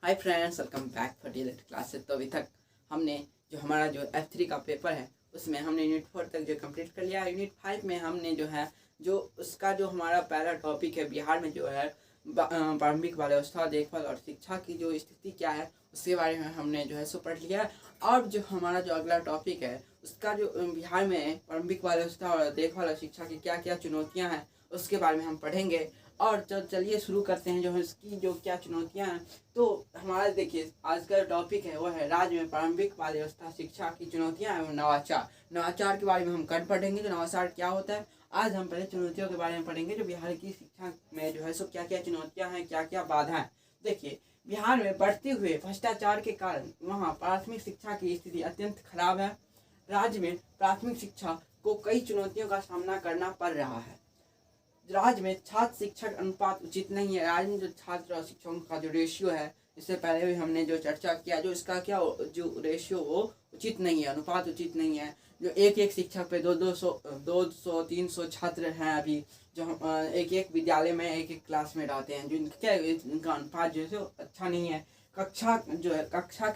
Hi friends, welcome back for daily classes. तो अभी तक हमने जो हमारा जो F3 का पेपर है उसमें हमने यूनिट 4 तक जो कंप्लीट कर लिया। यूनिट 5 में हमने जो है जो उसका जो हमारा पहला टॉपिक है बिहार में जो है प्रारंभिक बाल अवस्था देखभाल और शिक्षा की जो स्थिति क्या है उसके बारे में हमने जो है सो पढ़ लिया। और जो हमारा जो अगला टॉपिक है उसका जो बिहार में प्रारंभिक बाल अवस्था और देखभाल और शिक्षा की क्या क्या चुनौतियाँ हैं उसके बारे में हम पढ़ेंगे। और चलिए शुरू करते हैं जो है इसकी जो क्या चुनौतियां हैं। तो हमारा देखिए आज का टॉपिक है वो है राज्य में प्रारंभिक बाल अवस्था शिक्षा की चुनौतियां एवं नवाचार। नवाचार के बारे में हम कल पढ़ेंगे जो नवाचार क्या होता है। आज हम पहले चुनौतियों के बारे में पढ़ेंगे जो बिहार की शिक्षा में जो है सो क्या क्या चुनौतियां हैं, क्या क्या बाधाएं। देखिए बिहार में बढ़ते हुए भ्रष्टाचार के कारण वहाँ प्राथमिक शिक्षा की स्थिति अत्यंत खराब है। राज्य में प्राथमिक शिक्षा को कई चुनौतियों का सामना करना पड़ रहा है। राज्य में छात्र शिक्षक अनुपात उचित नहीं है। राज्य में जो छात्र और शिक्षकों का जो रेशियो है इससे पहले भी हमने जो चर्चा किया जो इसका क्या जो रेशियो वो उचित नहीं है, अनुपात उचित नहीं है। जो एक शिक्षक पे 200-300 छात्र हैं अभी जो एक विद्यालय में एक क्लास में रहते हैं, जो इनका अनुपात जो है अच्छा नहीं है। कक्षा के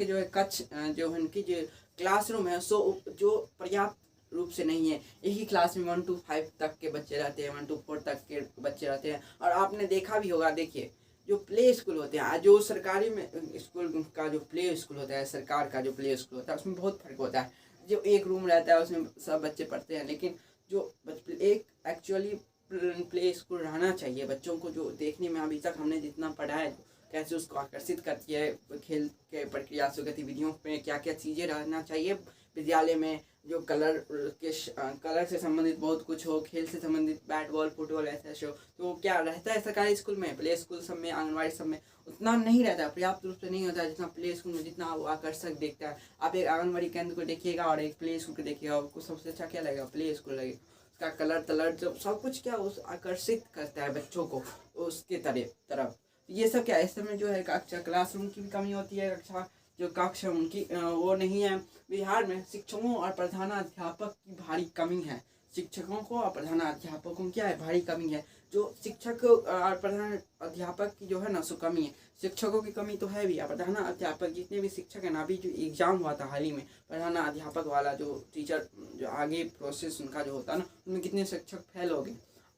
जो है कक्ष जो इनकी जो क्लासरूम है सो जो पर्याप्त रूप से नहीं है। एक ही क्लास में 1 to 5 तक के बच्चे रहते हैं, 1 to 4 तक के बच्चे रहते हैं। और आपने देखा भी होगा, देखिए जो प्ले स्कूल होते हैं जो सरकारी में स्कूल का जो प्ले स्कूल होता है, सरकार का जो प्ले स्कूल होता है उसमें बहुत फर्क होता है। जो एक रूम रहता है उसमें सब बच्चे पढ़ते हैं, लेकिन जो एक एक्चुअली प्ले स्कूल रहना चाहिए बच्चों को जो देखने में अभी तक हमने जितना पढ़ा है कैसे उसको आकर्षित करती है, खेल के प्रक्रिया से गतिविधियों में क्या क्या चीज़ें रहना चाहिए विद्यालय में। जो कलर से संबंधित बहुत कुछ हो, खेल से संबंधित बैट बॉल फुटबॉल ऐसा हो, तो क्या रहता है सरकारी स्कूल में, प्ले स्कूल सब में, आंगनबाड़ी सब में उतना नहीं रहता, पर्याप्त रूप से नहीं होता जितना प्ले स्कूल में जितना वो आकर्षक देखता है। आप एक आंगनबाड़ी केंद्र को देखिएगा और एक प्ले स्कूल को देखिएगा, आपको सबसे अच्छा क्या लगेगा, प्ले स्कूल लगेगा। उसका कलर जो सब कुछ क्या उस आकर्षित करता है बच्चों को उसके तरफ। ये सब क्या इस समय जो है कक्षा क्लासरूम की भी कमी होती है, कक्षा जो कक्ष है उनकी वो नहीं है। बिहार में शिक्षकों और प्रधानाध्यापक की भारी कमी है। शिक्षकों को और प्रधानाध्यापकों क्या है भारी कमी है। जो शिक्षक और प्रधान अध्यापक की जो है ना सो कमी है। शिक्षकों की कमी तो है भी, प्रधान अध्यापक जितने भी शिक्षक हैं ना, अभी जो एग्जाम हुआ था हाल ही में प्रधान अध्यापक वाला जो टीचर जो आगे प्रोसेस उनका जो होता है ना, उनमें कितने शिक्षक फेल हो गए।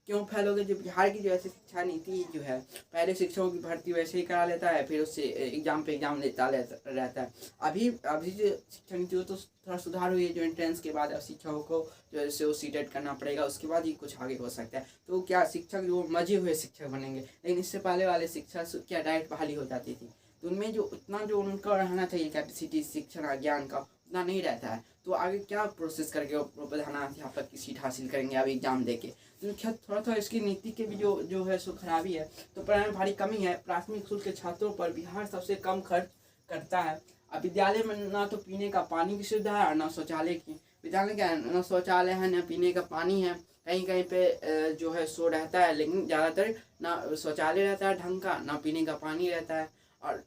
क्यों फेल हो गए? जो बिहार की जो ऐसी शिक्षा नीति जो है पहले शिक्षकों की भर्ती वैसे ही करा लेता है, फिर उससे एग्जाम पे एग्जाम लेता रहता है। अभी जो शिक्षा नीति हो तो थोड़ा सुधार हुई है, जो एंट्रेंस के बाद अब शिक्षकों को जो है वो सीटेट करना पड़ेगा, उसके बाद ही कुछ आगे हो सकता है। तो क्या शिक्षक जो मजे हुए शिक्षक बनेंगे, लेकिन इससे पहले वाले शिक्षक क्या डायरेक्ट बहाली हो जाती थी, तो उनमें जो उतना जो उनका रहना चाहिए कैपेसिटी शिक्षण ज्ञान का उतना नहीं रहता है। तो आगे क्या प्रोसेस करके वो प्रधानाध्यापक की सीट हासिल करेंगे अब एग्जाम देके। तो थोड़ा इसकी नीति के भी जो है सो खराबी है। तो पढ़ाई में भारी कमी है। प्राथमिक स्कूल के छात्रों पर बिहार सबसे कम खर्च करता है। अब विद्यालय में ना तो पीने का पानी की सुविधा है और ना शौचालय की। विद्यालय क्या है, ना शौचालय है ना पीने का पानी है। कहीं कहीं पे जो है सो रहता है, लेकिन ज़्यादातर ना शौचालय रहता है ढंग का, ना पीने का पानी रहता है। और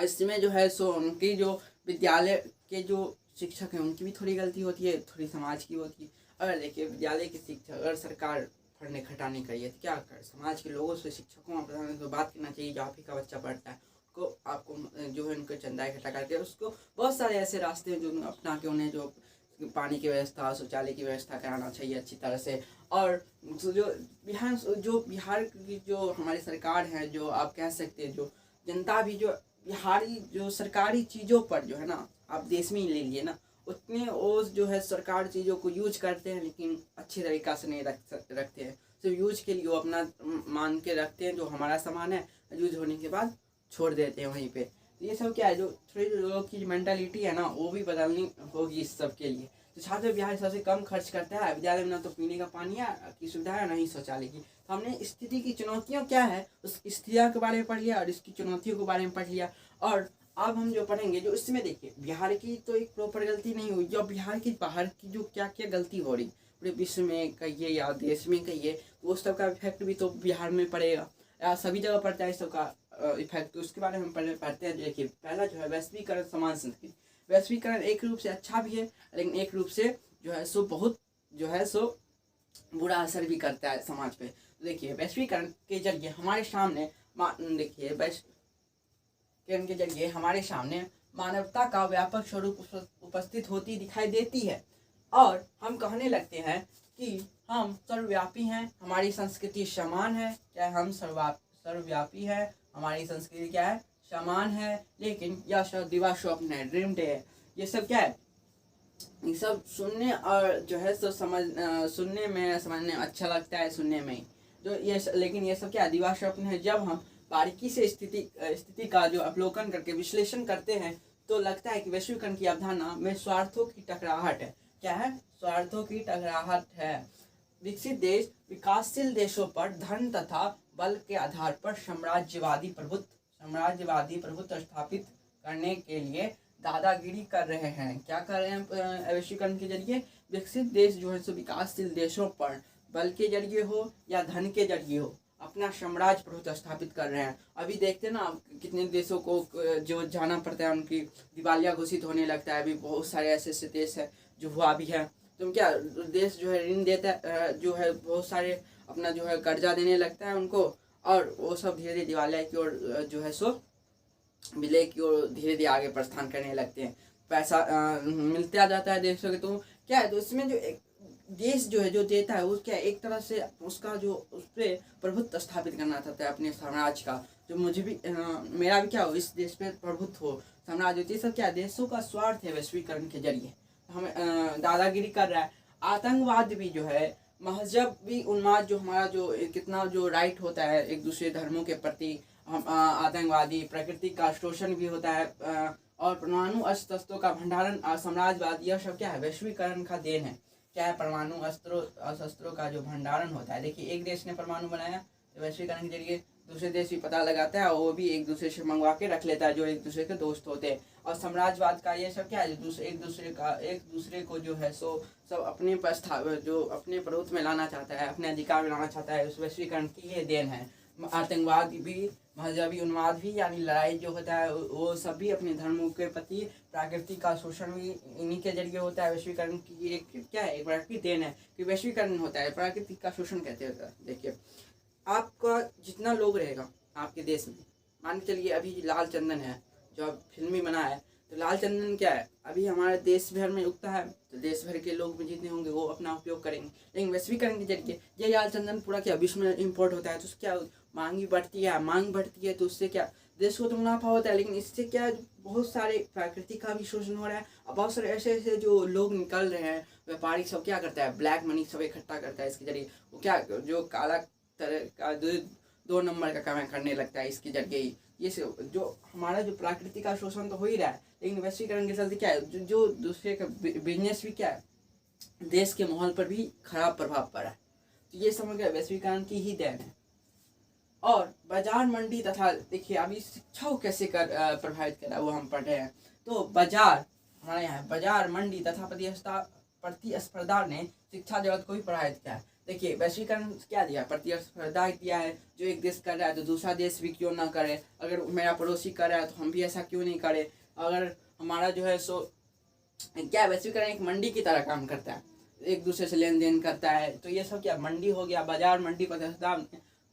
इसमें जो है सो उनकी जो विद्यालय के जो शिक्षक हैं उनकी भी थोड़ी गलती होती है, थोड़ी समाज की होती है। अगर देखिए विद्यालय के शिक्षक अगर सरकार पढ़ने खटाने करिए तो क्या कर, समाज के लोगों से शिक्षकों और प्रधान से बात करना चाहिए। जो आप ही का बच्चा पढ़ता है उसको आपको जो है उनको चंदा इकट्ठा करके उसको बहुत सारे ऐसे रास्ते हैं जो अपना के उन्हें जो पानी की व्यवस्था शौचालय की व्यवस्था कराना चाहिए अच्छी तरह से। और जो बिहार की जो हमारी सरकार है, जो आप कह सकते हैं जो जनता भी जो बिहारी जो सरकारी चीज़ों पर जो है ना, आप देश में ही ले लिए ना, उतने वो जो है सरकार चीज़ों को यूज करते हैं लेकिन अच्छी तरीक़ा से नहीं रखते हैं। सिर्फ यूज के लिए वो अपना मान के रखते हैं, जो हमारा सामान है यूज होने के बाद छोड़ देते हैं वहीं पे। तो ये सब क्या है, जो थोड़ी लोगों की मेंटालिटी है ना वो भी बदलनी होगी इस सब के लिए। तो छात्र बिहार सबसे कम खर्च करता है। विद्यालय में ना तो पीने का पानी की सुविधा है ना ही शौचालय की। तो हमने स्थिति की चुनौतियाँ क्या है उस स्थितियों के बारे में पढ़ लिया और इसकी चुनौतियों के बारे में पढ़ लिया। और अब हम जो पढ़ेंगे जो इसमें देखिए बिहार की तो एक प्रॉपर गलती नहीं हुई, जो बिहार की बाहर की जो क्या क्या गलती हो रही पूरे विश्व में कहिए या देश में कहिए, वो सब का इफेक्ट भी तो बिहार में पड़ेगा या सभी जगह पड़ता है इस सब का इफेक्ट। तो उसके बारे में हम पढ़ते हैं। देखिए पहला जो है वैश्वीकरण समान संस्कृति। वैश्वीकरण एक रूप से अच्छा भी है लेकिन एक रूप से जो है सो बहुत जो है सो बुरा असर भी करता है समाज पे। तो देखिए वैश्वीकरण के जरिए हमारे सामने देखिए के जरिए हमारे सामने मानवता का व्यापक स्वरूप उपस्थित होती दिखाई देती है और हम कहने लगते हैं कि हम सर्वव्यापी हैं, हमारी संस्कृति समान है। क्या हम सर्वव्यापी है, हमारी संस्कृति क्या है, समान है, लेकिन यह सब दिवा स्वप्न है, ड्रीम डे है। ये सब क्या है, ये सब सुनने और जो है सो सुनने में समझने अच्छा लगता है, सुनने में जो ये लेकिन ये सब क्या दिवा स्वप्न है। जब हम बारीकी से स्थिति का जो अवलोकन करके विश्लेषण करते हैं तो लगता है कि वैश्वीकरण की अवधारणा में स्वार्थों की टकराहट है। क्या है, स्वार्थों की टकराहट है। विकसित देश विकासशील देशों पर धन तथा बल के आधार पर साम्राज्यवादी प्रभुत्व स्थापित करने के लिए दादागिरी कर रहे हैं। क्या कर रहे हैं वैश्वीकरण के जरिए? विकसित देश जो है सो विकासशील देशों पर बल के जरिए हो या धन के जरिए हो अपना साम्राज्य प्रभुत्व स्थापित कर रहे हैं। अभी देखते ना कितने देशों को जो जाना पड़ता है, उनकी दिवालिया घोषित होने लगता है। अभी बहुत सारे ऐसे देश है जो हुआ भी है। तो क्या देश जो है ऋण देता है, जो है बहुत सारे अपना जो है कर्जा देने लगता है उनको, और वो सब धीरे धीरे दिवालिया की ओर जो है सो विलय की ओर धीरे धीरे आगे प्रस्थान करने लगते हैं। पैसा मिलता जाता है देशों के। तो क्या है, तो इसमें जो एक देश जो है जो देता है वो क्या एक तरह से उसका जो उस पर प्रभुत्व स्थापित करना चाहता है अपने साम्राज्य का, जो मुझे भी मेरा भी क्या हो, इस देश पे प्रभुत्व हो, साम्राज्य। ये सब क्या देशों का स्वार्थ है वैश्वीकरण के जरिए। हमें दादागिरी कर रहा है। आतंकवाद भी जो है, मजहब भी उन्माद, जो हमारा जो कितना जो राइट होता है एक दूसरे धर्मों के प्रति, हम आतंकवादी प्रकृति का शोषण भी होता है, और परमाणु अस्त्रों का भंडारण और साम्राज्यवाद, यह सब क्या है वैश्वीकरण का देन है। क्या है, परमाणु शस्त्रों का जो भंडारण होता है। देखिए एक देश ने परमाणु बनाया तो वैश्वीकरण के जरिए दूसरे देश भी पता लगाता है और वो भी एक दूसरे से मंगवा के रख लेता है जो एक दूसरे के दोस्त होते हैं। और साम्राज्यवाद का ये सब क्या है, एक दूसरे को जो है सो सब अपने जो अपने प्रभुत्व में लाना चाहता है, अपने अधिकार में लाना चाहता है। उस वैश्वीकरण की ये देन है। आतंकवाद भी, मजहबी उन्माद भी, यानी लड़ाई जो होता है वो सब भी अपने धर्मों के प्रति, प्राकृतिक का शोषण भी इन्हीं के जरिए होता है। वैश्वीकरण की एक क्या है, एक प्राकृतिक देन है कि वैश्वीकरण होता है, प्राकृतिक का शोषण कहते हैं। देखिए आपका जितना लोग रहेगा आपके देश में, मान के चलिए अभी लाल चंदन है जो अब फिल्मी बना है, तो लाल चंदन क्या है अभी हमारे देश भर में उगता है, तो देश भर के लोग जितने होंगे वो अपना उपयोग करेंगे। लेकिन वैश्वीकरण के जरिए ये लाल चंदन पूरा क्या विश्व में इम्पोर्ट होता है, तो क्या मांग बढ़ती है, तो उससे क्या देश को तो मुनाफा होता है, लेकिन इससे क्या बहुत सारे प्रकृति का भी शोषण हो रहा है। और बहुत सारे ऐसे जो लोग निकल रहे हैं, व्यापारी सब क्या करता है, ब्लैक मनी सब इकट्ठा करता है इसके जरिए। वो क्या जो काला तरह का दो नंबर का काम करने लगता है इसके जरिए ही। ये जो हमारा जो प्राकृतिक का शोषण तो हो ही रहा है, लेकिन वैश्वीकरण के चलते क्या है जो दूसरे का बिजनेस भी क्या है, देश के माहौल पर भी खराब प्रभाव पड़ा है। तो ये समझ वैश्वीकरण की ही देन है। और बाजार मंडी तथा देखिए अभी शिक्षा को कैसे प्रभावित करा वो हम पढ़ रहे हैं। तो बाजार, हमारे यहाँ बाजार मंडी तथा प्रतिस्पर्धा ने शिक्षा जगत को भी प्रभावित किया है। देखिए वैश्वीकरण क्या दिया, प्रतिस्पर्धा किया है। जो एक देश कर रहा है तो दूसरा देश भी क्यों ना करे, अगर मेरा पड़ोसी कर रहा है तो हम भी ऐसा क्यों नहीं करें। अगर हमारा जो है सो क्या वैश्वीकरण एक मंडी की तरह काम करता है, एक दूसरे से लेन देन करता है। तो ये सब क्या मंडी हो गया, बाजार मंडी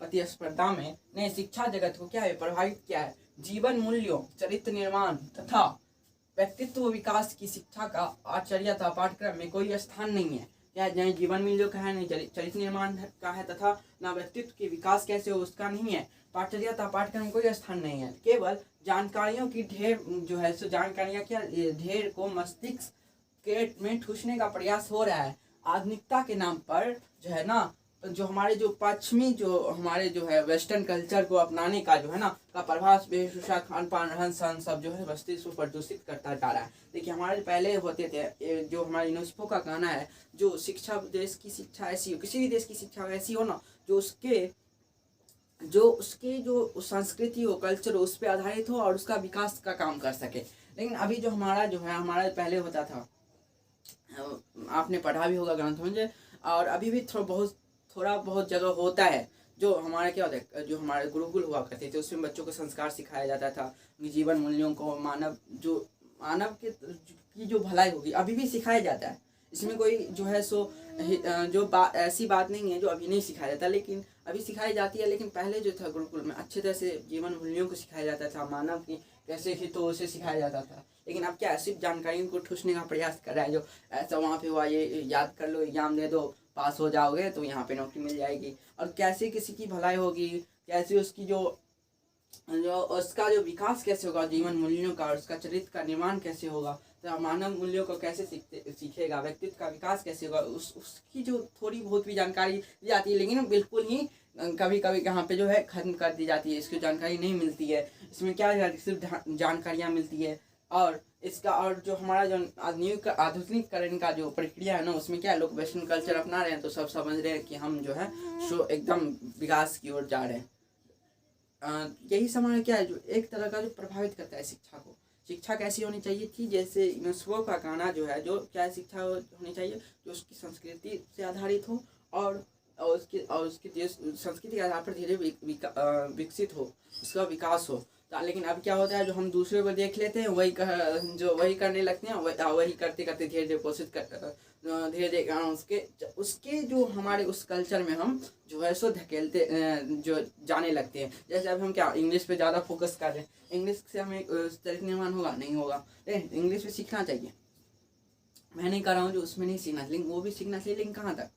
प्रतिस्पर्धा में ने शिक्षा जगत को क्या है प्रभावित किया है। जीवन मूल्यों, चरित्र निर्माण तथा व्यक्तित्व विकास की शिक्षा का आचार्यता पाठ्यक्रम में कोई स्थान नहीं है। क्या न जीवन मूल्यों का है, न चरित्र निर्माण का है, तथा न व्यक्तित्व के विकास कैसे हो उसका नहीं है। पाठ्यता पाठ्यक्रम में कोई स्थान नहीं है। केवल जानकारियों की ढेर जो है सो जानकारियाँ क्या ढेर को मस्तिष्क में ठूसने का प्रयास हो रहा है। आधुनिकता के नाम पर जो है ना, जो हमारे जो पश्चिमी जो हमारे जो है वेस्टर्न कल्चर को अपनाने का जो है ना का प्रभाव वेशभूषा, खान पान, रहन सहन सब जो है मस्तिष्क को प्रदूषित करता जा रहा है। देखिए हमारे पहले होते थे, जो हमारे यूनेस्को का कहना है, जो शिक्षा देश की शिक्षा ऐसी हो, किसी भी देश की शिक्षा ऐसी हो ना जो उसके जो संस्कृति हो, कल्चर हो, उस पर आधारित हो और उसका विकास का काम कर सके। लेकिन अभी जो हमारा जो है हमारा पहले होता था, आपने पढ़ा भी होगा ग्रंथों में, और अभी भी थोड़ा बहुत जगह होता है। जो हमारे क्या होता है, जो हमारे गुरुकुल हुआ करते थे उसमें बच्चों को संस्कार सिखाया जाता था, जीवन मूल्यों को, मानव की जो भलाई होगी अभी भी सिखाया जाता है। इसमें कोई जो है सो ऐसी बात नहीं है जो अभी नहीं सिखाया जाता, लेकिन अभी सिखाई जाती है। लेकिन पहले जो था गुरुकुल में अच्छे तरह से जीवन मूल्यों को सिखाया जाता था, मानव की कैसे हित हो उसे सिखाया जाता था। लेकिन अब क्या सिर्फ जानकारी को ठूसने का प्रयास कर रहा है, जो ऐसा वहाँ पे हुआ ये याद कर लो, एग्जाम दे दो, पास हो जाओगे तो यहाँ पे नौकरी मिल जाएगी। और कैसे किसी की भलाई होगी, कैसे उसकी जो उसका जो विकास कैसे होगा जीवन मूल्यों का, और उसका चरित्र का निर्माण कैसे होगा, तो मानव मूल्यों को कैसे सीखेगा, व्यक्तित्व का विकास कैसे होगा, उसकी जो थोड़ी बहुत भी जानकारी दी जाती है, लेकिन बिल्कुल ही कभी कभी यहाँ पे जो है खत्म कर दी जाती है। इसकी जानकारी नहीं मिलती है। इसमें क्या है, सिर्फ जानकारियाँ मिलती है। और इसका और जो हमारा जो आधुनिकीकरण का जो प्रक्रिया है ना, उसमें क्या है, लोग वेस्टर्न कल्चर अपना रहे हैं, तो सब समझ रहे हैं कि हम जो है सो एकदम विकास की ओर जा रहे हैं। यही समय क्या है जो एक तरह का जो प्रभावित करता है शिक्षा को। शिक्षा कैसी होनी चाहिए थी, जैसे यूनेस्को का कहना जो है, जो क्या शिक्षा होनी चाहिए जो उसकी संस्कृति से आधारित हो, और उसकी देश संस्कृति के आधार पर धीरे विकसित हो, उसका विकास हो। लेकिन अब क्या होता है, जो हम दूसरे को देख लेते हैं वही करने लगते हैं, वही करते करते धीरे धीरे उसके जो हमारे उस कल्चर में हम जो है सो धकेलते जो जाने लगते हैं। जैसे अब हम क्या इंग्लिश पे ज़्यादा फोकस कर रहे हैं, इंग्लिश से हमें चरित्र निर्माण होगा नहीं होगा, लेकिन इंग्लिश पे सीखना चाहिए। मैं नहीं कर रहा हूँ जो उसमें नहीं सीखना, लेकिन वो भी सीखना चाहिए, लेकिन कहाँ तक,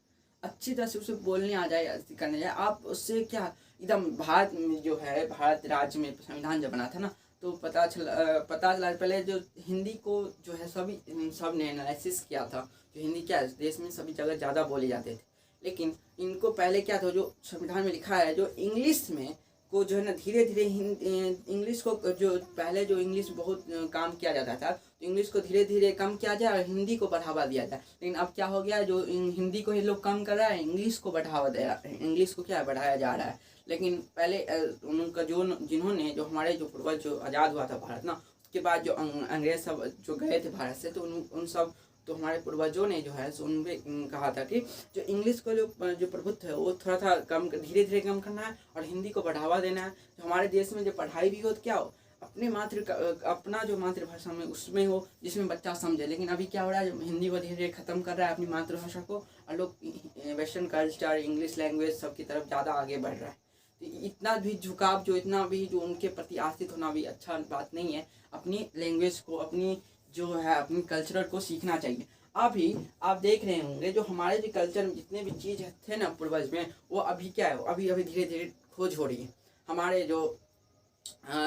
अच्छी तरह से उसे बोलने आ जाए, करने जाए। आप उससे क्या एकदम भारत में जो है, भारत राज्य में संविधान जब बना था ना, तो पता चला पहले जो हिंदी को जो है सब ने एनालिसिस किया था, जो हिंदी क्या है देश में सभी जगह ज़्यादा बोले जाते थे। लेकिन इनको पहले क्या था, जो संविधान में लिखा है, जो इंग्लिश में को जो है ना धीरे धीरे इंग्लिश को जो पहले जो इंग्लिश बहुत काम किया जाता था, तो इंग्लिश को धीरे धीरे कम किया जाए और हिंदी को बढ़ावा दिया जाए। लेकिन अब क्या हो गया, जो हिंदी को ही लोग कम कर रहा है, इंग्लिश को बढ़ावा दे रहा है, इंग्लिश को क्या बढ़ाया जा रहा है। लेकिन पहले उनका जिन्होंने जो हमारे जो पूर्वज जो आज़ाद हुआ था भारत ना, उसके बाद जो अंग्रेज सब जो गए थे भारत से, तो उन सब तो हमारे पूर्वजों ने जो है सो उनपे कहा था कि जो इंग्लिश को जो प्रभुत्व है वो थोड़ा था कम, धीरे धीरे कम करना है और हिंदी को बढ़ावा देना है। जो हमारे देश में जो पढ़ाई भी हो तो क्या हो, अपना जो मातृभाषा में उसमें हो, जिसमें बच्चा समझे। लेकिन अभी क्या हो रहा है, हिंदी को धीरे धीरे खत्म कर रहा है अपनी मातृभाषा को, और लोग वेस्टर्न कल्चर इंग्लिश लैंग्वेज सब की तरफ ज़्यादा आगे बढ़ रहा है। तो इतना भी झुकाव इतना भी जो उनके प्रति आश्रित होना भी अच्छा बात नहीं है। अपनी लैंग्वेज को, अपनी जो है अपनी कल्चरल को सीखना चाहिए। अभी आप देख रहे होंगे जो हमारे जो कल्चर में जितने भी चीज़ थे ना पूर्वज में, वो अभी क्या है, अभी धीरे धीरे खोज हो रही है। हमारे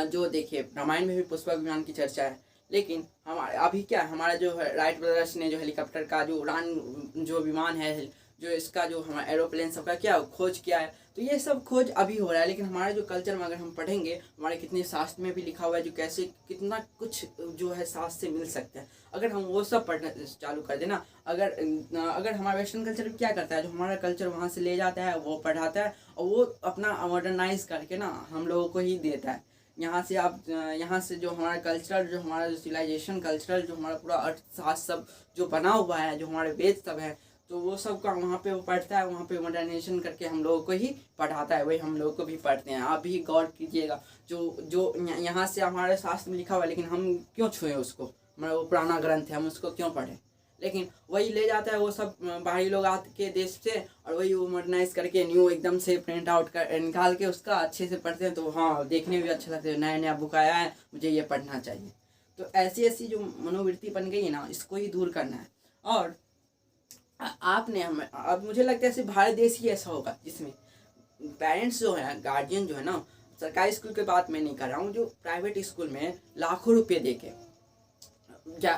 जो देखिए रामायण में भी पुष्पक विमान की चर्चा है, लेकिन हमारे अभी क्या है, हमारा जो है राइट ब्रदर्स ने जो हेलीकॉप्टर का जो उड़ान जो विमान है, जो इसका जो हमारा एरोप्लेन सबका क्या खोज किया है, तो ये सब खोज अभी हो रहा है। लेकिन हमारे जो कल्चर में अगर हम पढ़ेंगे, हमारे कितने शास्त्र में भी लिखा हुआ है जो कैसे कितना कुछ जो है शास्त्र से मिल सकता है। अगर हम वो सब पढ़ना चालू कर देना, अगर हमारा वेस्टर्न कल्चर क्या करता है, जो हमारा कल्चर वहाँ से ले जाता है, वो पढ़ाता है और वो अपना मॉडर्नाइज करके ना हम लोगों को ही देता है। यहाँ से जो हमारा कल्चरल, जो हमारा जो सिविलाइजेशन कल्चरल, जो हमारा पूरा अर्थशास्त्र सब जो बना हुआ है, जो हमारे वेद सब है, तो वो सब का वहाँ पे वो पढ़ता है, वहाँ पे मॉडर्नाइजेशन करके हम लोगों को ही पढ़ाता है, वही हम लोगों को भी पढ़ते हैं। आप भी गौर कीजिएगा, जो यहाँ से हमारे शास्त्र में लिखा हुआ है, लेकिन हम क्यों छुएं उसको, हमारा वो पुराना ग्रंथ है, हम उसको क्यों पढ़ें। लेकिन वही ले जाता है वो सब बाहरी लोग आके देश से, और वही वो मॉडर्नाइज करके न्यू एकदम से प्रिंट आउट कर निकाल के उसका अच्छे से पढ़ते हैं, तो हाँ देखने में भी अच्छा लगता है, नया नया बुक आया है, मुझे ये पढ़ना चाहिए। तो ऐसी जो मनोवृत्ति बन गई है ना, इसको ही दूर करना है। और अब मुझे लगता है सिर्फ भारत देश ही ऐसा होगा जिसमें पेरेंट्स जो है, गार्जियन जो है ना, सरकारी स्कूल की बात मैं नहीं कर रहा हूँ, जो प्राइवेट स्कूल में लाखों रुपए देके,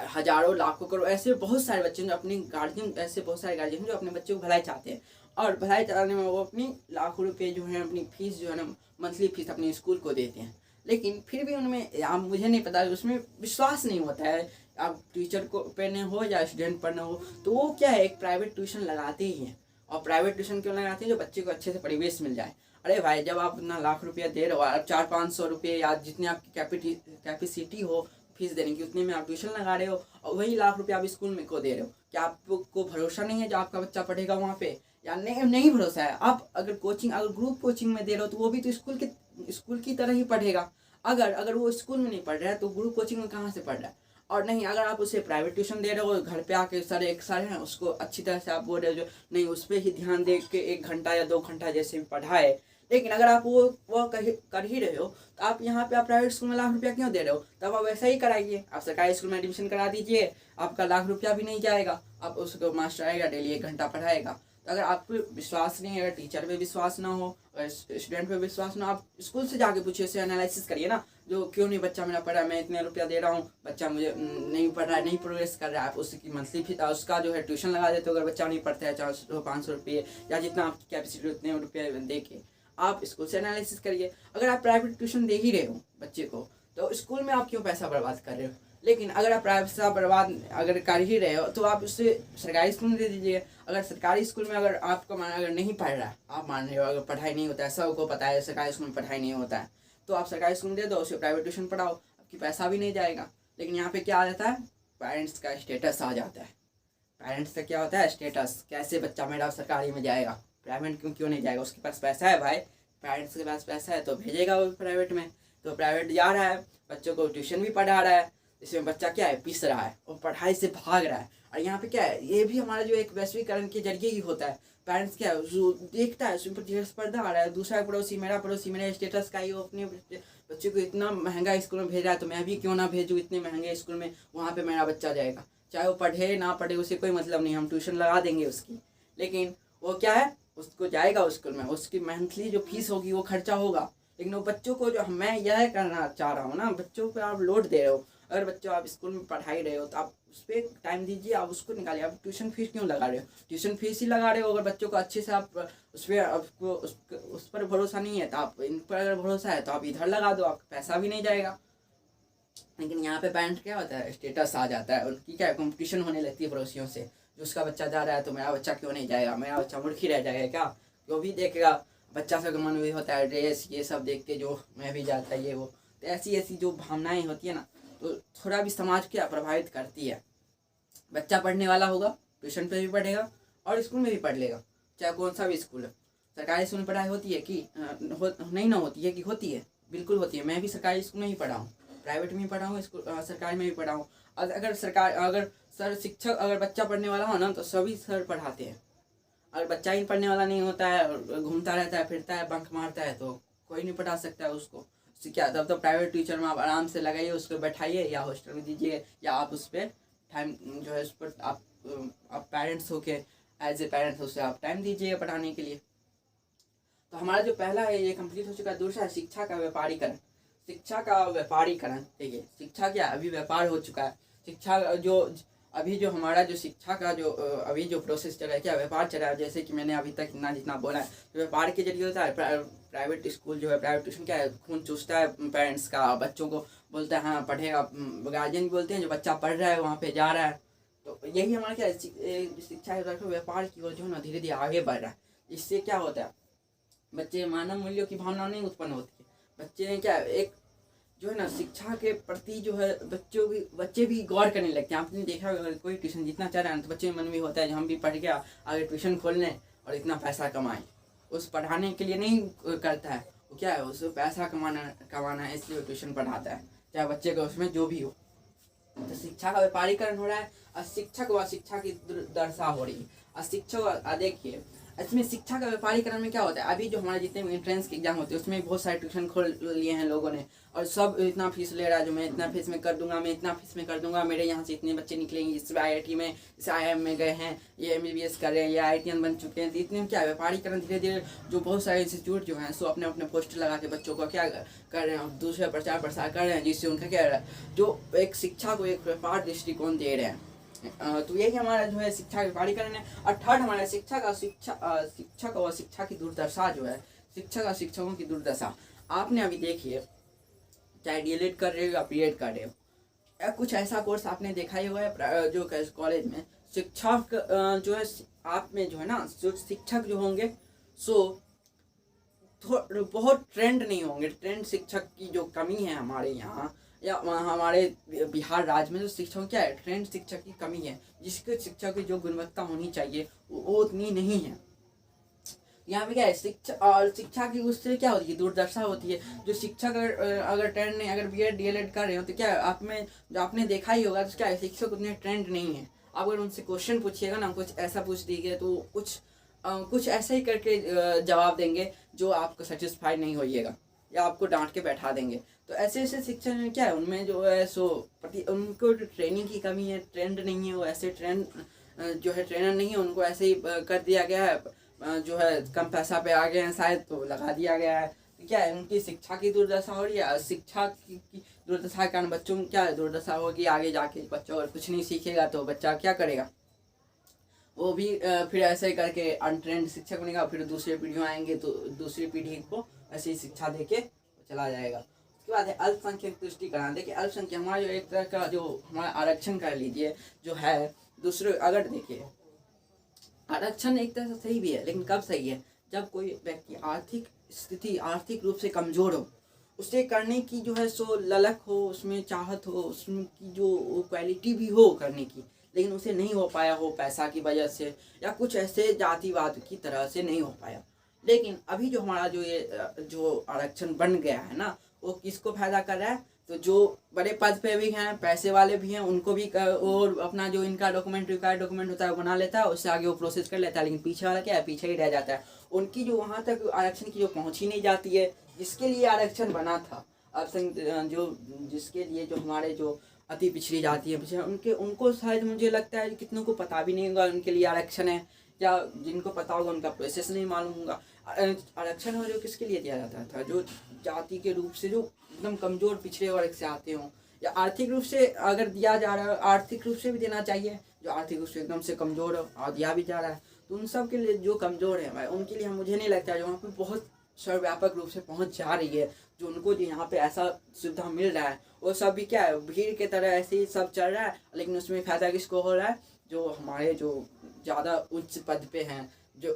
हजारों लाखों करोड़ ऐसे बहुत सारे बच्चे जो अपने गार्जियन, ऐसे बहुत सारे गार्जियन जो अपने बच्चे को भलाई चाहते हैं, और भलाई चाहने में वो अपनी लाखों रुपए जो है अपनी फीस जो है ना, मंथली फीस अपने स्कूल को देते हैं। लेकिन फिर भी उनमें मुझे नहीं पता, उसमें विश्वास नहीं होता है। आप टीचर को पे न हो या स्टूडेंट पर न हो, तो वो क्या है, एक प्राइवेट ट्यूशन लगाते ही हैं। और प्राइवेट ट्यूशन क्यों लगाते हैं, जो बच्चे को अच्छे से परिवेश मिल जाए। अरे भाई, जब आप इतना लाख रुपया दे रहे हो, आप 400-500 रुपये या जितनी आपकी कैपेसिटी हो फीस देने की, उतने में आप ट्यूशन लगा रहे हो, और वही लाख रुपया आप स्कूल में को दे रहे हो। क्या आपको भरोसा नहीं है जो आपका बच्चा पढ़ेगा वहाँ पे, या नहीं भरोसा है? आप अगर ग्रुप कोचिंग में दे रहे हो, तो वो भी तो स्कूल की तरह ही पढ़ेगा। अगर वो स्कूल में नहीं पढ़ रहा है, तो ग्रुप कोचिंग में कहाँ से पढ़ रहा है? और नहीं, अगर आप उसे प्राइवेट ट्यूशन दे रहे हो, घर पे आके सर एक सर हैं उसको अच्छी तरह से आप बोल रहे हो जो नहीं उस पर ही ध्यान दे के 1 घंटा या 2 घंटा जैसे भी पढ़ाए, लेकिन अगर आप वो कर ही रहे हो तो आप यहाँ पे आप प्राइवेट स्कूल में लाख रुपया क्यों दे रहे हो? तब आप वैसा ही कराइए, आप सरकारी स्कूल में एडमिशन करा दीजिए, आपका लाख रुपया भी नहीं जाएगा, आप उसको मास्टर आएगा डेली 1 घंटा पढ़ाएगा। तो अगर आपको विश्वास नहीं है, अगर टीचर पे विश्वास ना हो, अगर स्टूडेंट पे विश्वास ना हो, आप स्कूल से जाके पूछिए, उसे एनालिसिस करिए ना, जो क्यों नहीं बच्चा मेरा पढ़ रहा है, मैं इतने रुपया दे रहा हूँ, बच्चा मुझे नहीं पढ़ रहा है, नहीं प्रोग्रेस कर रहा है, आप उसकी मंथली फीस उसका जो है ट्यूशन लगा देते हो। अगर बच्चा नहीं पढ़ता है 400-500 रुपये या जितना आपकी कैपेसिटी उतने रुपये दे के आप स्कूल से एनालिसिस करिए। अगर आप प्राइवेट ट्यूशन दे ही रहे हो बच्चे को तो स्कूल में आप क्यों पैसा बर्बाद कर रहे हो? लेकिन अगर आप पैसा बर्बाद अगर कर ही रहे हो तो आप उससे सरकारी स्कूल में दे दीजिए। अगर सरकारी स्कूल में अगर आपका अगर नहीं पढ़ रहा है, आप मान रहे हो अगर पढ़ाई नहीं होता है, सबको पता है सरकारी स्कूल में पढ़ाई नहीं होता है, तो आप सरकारी स्कूल में दे दो, उसे प्राइवेट ट्यूशन पढ़ाओ, आपकी पैसा भी नहीं जाएगा। लेकिन यहाँ पे क्या आ जाता है, पेरेंट्स का स्टेटस आ जाता है। पेरेंट्स का क्या होता है, स्टेटस, कैसे बच्चा मेरा सरकारी में जाएगा, प्राइवेट क्यों नहीं जाएगा? उसके पास पैसा है भाई, पेरेंट्स के पास पैसा है तो भेजेगा वो प्राइवेट में। तो प्राइवेट जा रहा है, बच्चों को ट्यूशन भी पढ़ा रहा है, इसमें बच्चा क्या है, पिस रहा है और पढ़ाई से भाग रहा है। और यहाँ पे क्या है, ये भी हमारा जो एक वैश्वीकरण के जरिए ही होता है। पेरेंट्स क्या है, जो देखता है उसमें प्रतिस्पर्धा आ रहा है, दूसरा पड़ोसी मेरे स्टेटस का ही वो अपने बच्चे को इतना महंगा स्कूल में भेज रहा है, तो मैं भी क्यों ना भेजूँ इतने महंगे स्कूल में, वहाँ पे मेरा बच्चा जाएगा, चाहे वो पढ़े ना पढ़े उसे कोई मतलब नहीं, हम ट्यूशन लगा देंगे उसकी। लेकिन वो क्या है, उसको जाएगा उस स्कूल में, उसकी मंथली जो फीस होगी वो खर्चा होगा। लेकिन वो बच्चों को, जो मैं यह करना चाह रहा हूँ ना, बच्चों पर आप लोड दे रहे हो। अगर बच्चों आप स्कूल में पढ़ाई रहे हो तो आप उस पर टाइम दीजिए, आप उसको निकालिए। आप ट्यूशन फीस क्यों लगा रहे हो? ट्यूशन फीस ही लगा रहे हो। अगर बच्चों को अच्छे से आप उस पर आपको उस पर भरोसा नहीं है तो आप इन पर अगर भरोसा है तो आप इधर लगा दो, आपका पैसा भी नहीं जाएगा। लेकिन यहाँ पे पेरेंट्स क्या होता है, स्टेटस आ जाता है, उनकी क्या कंपटीशन होने लगती है पड़ोसियों से, जो उसका बच्चा जा रहा है तो मेरा बच्चा क्यों नहीं जाएगा, मेरा बच्चा मुर्खी रह जाएगा क्या? जो भी देखेगा बच्चा से मन भी होता है, ड्रेस ये सब देख के जो मैं भी जाता है ये वो, तो ऐसी ऐसी जो भावनाएं होती है ना, तो थोड़ा भी समाज क्या प्रभावित करती है। बच्चा पढ़ने वाला होगा, ट्यूशन पे भी पढ़ेगा और स्कूल में भी पढ़ लेगा, चाहे कौन सा भी स्कूल है। सरकारी स्कूल में पढ़ाई होती है कि नहीं ना होती है कि होती है? बिल्कुल होती है। मैं भी सरकारी स्कूल में ही पढ़ा हूँ, प्राइवेट में ही पढ़ा हूँ, स्कूल सरकारी में भी पढ़ा हूँ। अगर सर शिक्षक अगर बच्चा पढ़ने वाला हो ना तो सभी सर पढ़ाते हैं। अगर बच्चा ही पढ़ने वाला नहीं होता है और घूमता रहता है, फिरता है, बंक मारता है, तो कोई नहीं पढ़ा सकता है उसको। क्या तब तो प्राइवेट टीचर में आप आराम से लगाइए, उसको बैठाइए या हॉस्टल में दीजिए, या आप उस पर टाइम जो है उस पर आप पेरेंट्स होके एज ए पेरेंट्स उसे आप टाइम दीजिए पढ़ाने के लिए। तो हमारा जो पहला है ये कंप्लीट हो चुका है। दूसरा है शिक्षा का व्यापारीकरण। शिक्षा का व्यापारीकरण, देखिए शिक्षा क्या अभी व्यापार हो चुका है। शिक्षा जो अभी जो हमारा जो शिक्षा का जो अभी जो प्रोसेस चल रहा है, क्या व्यापार चल रहा है। जैसे कि मैंने अभी तक इतना जितना बोला है, तो व्यापार के जरिए होता है। प्राइवेट स्कूल जो है, प्राइवेट ट्यूशन क्या है, खून चूसता है पेरेंट्स का, बच्चों को बोलता है हाँ पढ़ेगा, गार्जियन भी बोलते हैं जो बच्चा पढ़ रहा है वहाँ पे जा रहा है। तो यही हमारा क्या है, शिक्षा व्यापार की ओर जो है ना धीरे धीरे आगे बढ़ रहा है। इससे क्या होता है, बच्चे मानव मूल्यों की भावना नहीं उत्पन्न होती है। बच्चे ने क्या एक जो है ना शिक्षा के प्रति जो है बच्चे भी गौर करने लगते हैं। आपने देखा कोई ट्यूशन जितना चल रहा है तो बच्चे में मन भी होता है हम भी पढ़ गया आगे ट्यूशन खोल लें और इतना पैसा कमाएं। उस पढ़ाने के लिए नहीं करता है, वो क्या है उसको पैसा कमाना है, इसलिए वो ट्यूशन पढ़ाता है, चाहे बच्चे को उसमें जो भी हो। तो शिक्षा का व्यापारीकरण हो रहा है, अशिक्षक व शिक्षा की दुर्दशा हो रही है। अशिक्षक देखिए इसमें शिक्षा का व्यापारीकरण में क्या होता है, अभी जो हमारे जितने भी एंट्रेंस के एग्जाम होते हैं उसमें बहुत सारे ट्यूशन खोल लिए हैं लोगों ने, और सब इतना फीस ले रहा है, जो मैं इतना फीस में कर दूंगा, मैं इतना फीस में कर दूंगा, मेरे यहाँ से इतने बच्चे निकलेंगे, इस IIT में, इस IIM में गए हैं, ये MBBS कर रहे हैं, ये IITian बन चुके हैं। तो इतने क्या व्यापारीकरण धीरे धीरे जो बहुत सारे इंस्टीट्यूट जो हैं सो अपने अपने पोस्टर लगा के बच्चों को क्या कर रहे हैं, दूसरे प्रचार प्रसार कर रहे हैं, जिससे उनका क्या जो एक शिक्षा को एक व्यापार दृष्टिकोण दे रहे हैं। तो यही हमारा जो है शिक्षा व्यापारीकरण है। और थर्ड हमारा शिक्षक और शिक्षा की दुर्दशा जो है, शिक्षक और शिक्षकों की दुर्दशा। आपने अभी देखिए चाहे DLED कर रहे हो या BEd कर रहे हो, या कुछ ऐसा कोर्स आपने देखा ही हुआ है जो कॉलेज में शिक्षक जो है आप में जो है ना, जो शिक्षक जो होंगे सो बहुत ट्रेंड नहीं होंगे। ट्रेंड शिक्षक की जो कमी है हमारे यहाँ या हमारे बिहार राज्य में, जो शिक्षकों क्या है, ट्रेंड शिक्षक की कमी है, जिसके शिक्षा की जो गुणवत्ता होनी चाहिए वो उतनी नहीं है। यहाँ पे क्या है, शिक्षा, और शिक्षा की उससे क्या होती है, दुर्दशा होती है। जो शिक्षक अगर ट्रेंड नहीं, अगर बीएड डीएलएड कर रहे हो तो क्या है, आप में जो आपने देखा ही होगा, तो क्या है, शिक्षक उतने ट्रेंड नहीं है। आप अगर उनसे क्वेश्चन पूछिएगा ना, कुछ ऐसा पूछ दीजिए तो कुछ ऐसा ही करके जवाब देंगे जो आपको सेटिस्फाइड नहीं होइएगा, या आपको डांट के बैठा देंगे। तो ऐसे ऐसे शिक्षण में क्या है, उनमें जो है सो उनको ट्रेनिंग की कमी है, ट्रेंड नहीं है, वो ऐसे ट्रेंड जो है ट्रेनर नहीं है, उनको ऐसे ही कर दिया गया है, जो है कम पैसा पे आ गए हैं शायद, तो लगा दिया गया है। तो क्या है, उनकी शिक्षा की दुर्दशा हो रही है। शिक्षा की दुर्दशा के कारण बच्चों में क्या दुर्दशा होगी, आगे जाके बच्चा अगर कुछ नहीं सीखेगा तो बच्चा क्या करेगा, वो भी फिर ऐसे करके अनट्रेंड शिक्षक बनेगा, फिर दूसरी पीढ़ियाँ आएंगे तो दूसरी पीढ़ी को ऐसी ही शिक्षा दे के चला जाएगा। उसके बाद है अल्पसंख्यक तुष्टिकरण। देखिए अल्पसंख्यक हमारा जो एक तरह का जो हमारा आरक्षण कर लीजिए जो है, दूसरे अगर देखिए आरक्षण एक तरह से सही भी है, लेकिन कब सही है, जब कोई व्यक्ति आर्थिक स्थिति आर्थिक रूप से कमजोर हो, उसे करने की जो है सो ललक हो, उसमें चाहत हो, उसमें की जो क्वालिटी भी हो करने की, लेकिन उसे नहीं हो पाया हो पैसा की वजह से, या कुछ ऐसे जातिवाद की तरह से नहीं हो पाया। लेकिन अभी जो हमारा जो ये जो आरक्षण बन गया है ना, वो किसको फायदा कर रहा है, तो जो बड़े पद पे भी हैं, पैसे वाले भी हैं, उनको भी और अपना जो इनका रिक्वायर्ड डॉक्यूमेंट होता है वो बना लेता है, उससे आगे वो प्रोसेस कर लेता है। लेकिन पीछे वाला क्या है, पीछे ही रह जाता है। उनकी जो वहाँ तक आरक्षण की जो पहुँच ही नहीं जाती है, जिसके लिए आरक्षण बना था। अब जो जिसके लिए जो हमारे जो अति पिछड़ी जाती है पिछड़े, उनको शायद मुझे लगता है कितनों को पता भी नहीं होगा उनके लिए आरक्षण है, या जिनको पता होगा उनका प्रोसेस नहीं मालूम होगा। आरक्षण जो किसके लिए दिया जाता था, जो जाति के रूप से जो एकदम कमजोर पिछड़े वर्ग से आते हों, या आर्थिक रूप से अगर दिया जा रहा है, आर्थिक रूप से भी देना चाहिए, जो आर्थिक रूप से एकदम से कमजोर हो और दिया भी जा रहा है, तो उन सब के लिए जो कमजोर है भाई, उनके लिए मुझे नहीं लगता है जो वहाँ पे बहुत सर्वव्यापक रूप से पहुँच जा रही है, जो उनको जो यहाँ पे ऐसा सुविधा मिल रहा है, वो सब भी क्या है, भीड़ के तरह ऐसे ही सब चल रहा है। लेकिन उसमें फ़ायदा किसको हो रहा है, जो हमारे जो ज़्यादा उच्च पद पे हैं, जो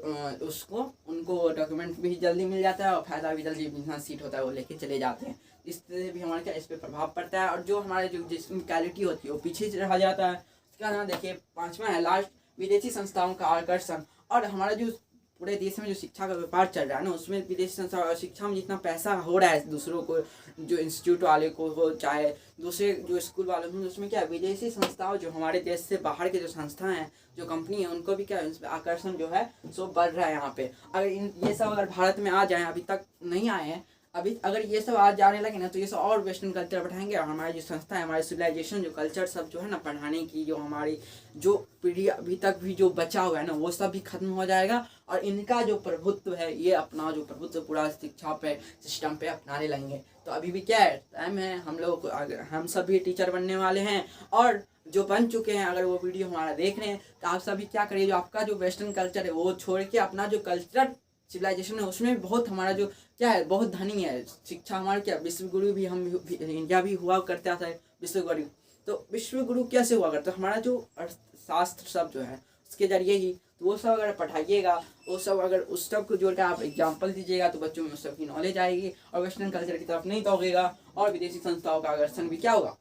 उनको डॉक्यूमेंट भी जल्दी मिल जाता है और फ़ायदा भी जल्दी, बिजनेस सीट होता है वो लेके चले जाते हैं। इस तरह से भी हमारे क्या इस पर प्रभाव पड़ता है, और जो हमारे जो जिसकी क्वालिटी होती है वो पीछे रह जाता है। उसका नाम देखिए 5वां है लास्ट, विदेशी संस्थाओं का आकर्षण। और हमारा जो पूरे देश में जो शिक्षा का व्यापार चल रहा है ना, उसमें विदेशी संस्था और शिक्षा में जितना पैसा हो रहा है दूसरों को, जो इंस्टीट्यूट वाले को हो चाहे दूसरे जो स्कूल वाले हों, उसमें क्या विदेशी संस्थाओं जो हमारे देश से बाहर के जो संस्थाएं हैं, जो कंपनी है, उनको भी क्या इस आकर्षण जो है सो बढ़ रहा है यहाँ पे। अगर ये सब अगर भारत में आ जाए, अभी तक नहीं आए हैं, अभी अगर ये सब आज जाने लगे ना, तो ये सब और वेस्टर्न कल्चर बढ़ाएंगे, और हमारी जो संस्था है, हमारे सिविलाइजेशन जो कल्चर सब जो है ना पढ़ाने की, जो हमारी जो पीढ़ी अभी तक भी जो बचा हुआ है ना, वो सब भी खत्म हो जाएगा। और इनका जो प्रभुत्व है, ये अपना जो प्रभुत्व पूरा शिक्षा पे सिस्टम पे अपनाने लगेंगे। तो अभी भी क्या है, टाइम है, हम लोग अगर हम सब भी टीचर बनने वाले हैं, और जो बन चुके हैं, अगर वो वीडियो हमारा देख रहे हैं, तो आप सभी क्या करिए, जो आपका जो वेस्टर्न कल्चर है वो छोड़ के अपना जो कल्चरल सिविलाइजेशन है, उसमें भी बहुत हमारा जो क्या है, बहुत धनी है। शिक्षा हमारे क्या विश्वगुरु भी हम इंडिया भी हुआ करता था विश्वगुरु। तो विश्वगुरु कैसे हुआ करता, हमारा जो अर्थशास्त्र सब जो है उसके जरिए ही, तो वो सब अगर पढ़ाइएगा, वो सब अगर उस सब को जोड़कर आप एग्जाम्पल दीजिएगा, तो बच्चों में उस सब की नॉलेज आएगी, और वेस्टर्न कल्चर की तरफ नहीं दौड़ेगा, और विदेशी संस्थाओं का आकर्षण भी क्या होगा।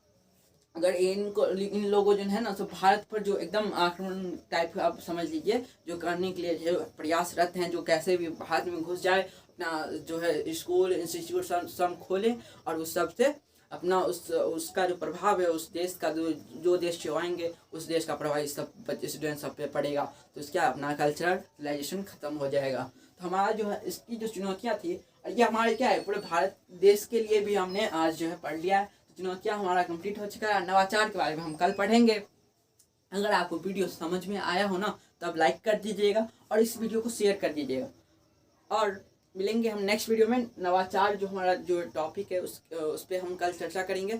अगर इन लोगों जो है ना, तो भारत पर जो एकदम आक्रमण टाइप आप समझ लीजिए, जो करने के लिए जो प्रयासरत हैं, जो कैसे भी भारत में घुस जाए, अपना जो है स्कूल इंस्टीट्यूट सब खोले, और उस सब से अपना उसका जो प्रभाव है, उस देश का जो देश से आएंगे, उस देश का प्रभाव इस सब बच्चे स्टूडेंट सब पे पड़ेगा, तो इसका अपना कल्चरल सिविलाइजेशन खत्म हो जाएगा। तो हमारा जो है इसकी जो चुनौतियाँ थी, ये हमारे क्या है, पूरे भारत देश के लिए भी हमने आज जो है पढ़ लिया है। चुनौतियाँ हमारा कंप्लीट हो चुका है। नवाचार के बारे में हम कल पढ़ेंगे। अगर आपको वीडियो समझ में आया हो ना, तब लाइक कर दीजिएगा और इस वीडियो को शेयर कर दीजिएगा, और मिलेंगे हम नेक्स्ट वीडियो में। नवाचार जो हमारा जो टॉपिक है उस पर हम कल चर्चा करेंगे।